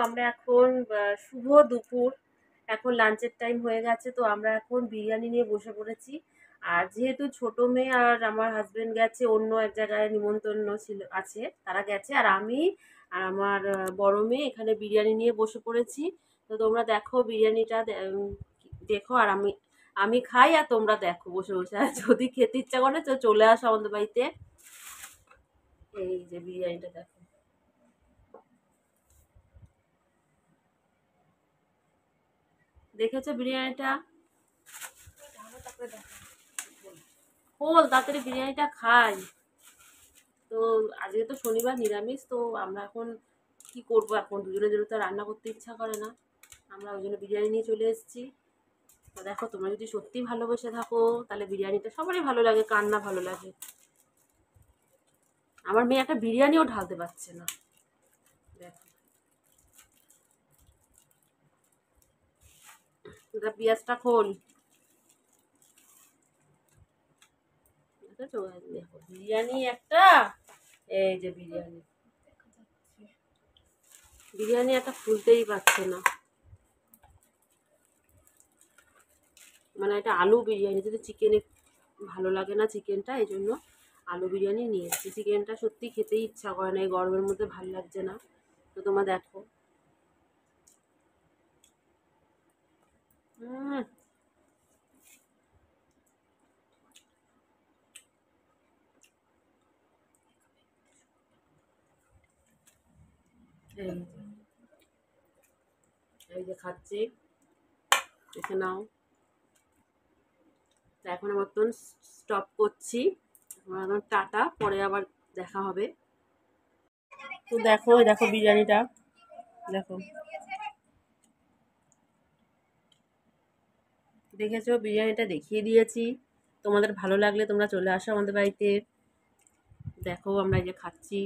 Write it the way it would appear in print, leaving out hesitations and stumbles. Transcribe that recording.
আমরা এখন শুভ দুপুর, এখন লাঞ্চের টাইম হয়ে গেছে, তো আমরা এখন বিরিয়ানি নিয়ে বসে পড়েছি। আর যেহেতু ছোট মেয়ে আর আমার হাজবেন্ড গেছে অন্য এক জায়গায়, নিমন্ত্রণ ছিল আছে, তারা গেছে, আর আমি আর আমার বড় মেয়ে এখানে বিরিয়ানি নিয়ে বসে পড়েছি। তো তোমরা দেখো বিরিয়ানিটা দেখো, আর আমি আমি খাই আর তোমরা দেখো বসে বসে। আর যদি খেতে ইচ্ছা করে তো চলে আসো আমাদের বাড়িতে। এই যে বিরিয়ানিটা দেখো, দেখেছো বিরিয়ানিটা? খোল তাড়াতাড়ি, বিরিয়ানিটা খাই। তো আজকে তো শনিবার, নিরামিষ, তো আমরা এখন কি করব, এখন দুজনে দুটো তো রান্না করতে ইচ্ছা করে না, আমরা ওই জন্য বিরিয়ানি নিয়ে চলে এসেছি। তো দেখো, তোমরা যদি সত্যি ভালোবেসে থাকো তাহলে বিরিয়ানিটা সবারই ভালো লাগে, কার না ভালো লাগে। আমার মেয়ে একটা বিরিয়ানিও ঢালতে পারছে না, দেখো। এটা পেঁয়াজটা খোল, দেখেছো? দেখো বিরিয়ানি একটা, এই যে বিরিয়ানি, বিরিয়ানি একটা খুলতেই পারছে না। মানে এটা আলু বিরিয়ানি, যদি চিকেনে ভালো লাগে না চিকেনটা, এই জন্য আলু বিরিয়ানি নিয়ে এসেছি। চিকেনটা সত্যি খেতেই ইচ্ছা করে না, এই গরমের মধ্যে ভালো লাগছে না। তো তোমরা দেখো। উম, এই যে, এই যে খাচ্ছি, দেখে নাও। তো এখন মতন স্টপ করছি, এখন টাটা, পরে আবার দেখা হবে। তো দেখো, এই দেখো বিরিয়ানিটা, দেখো, দেখেছো বিরিয়ানিটা দেখিয়ে দিয়েছি। তোমাদের ভালো লাগলে তোমরা চলে আসো আমাদের বাড়িতে। দেখো আমরা এই যে খাচ্ছি।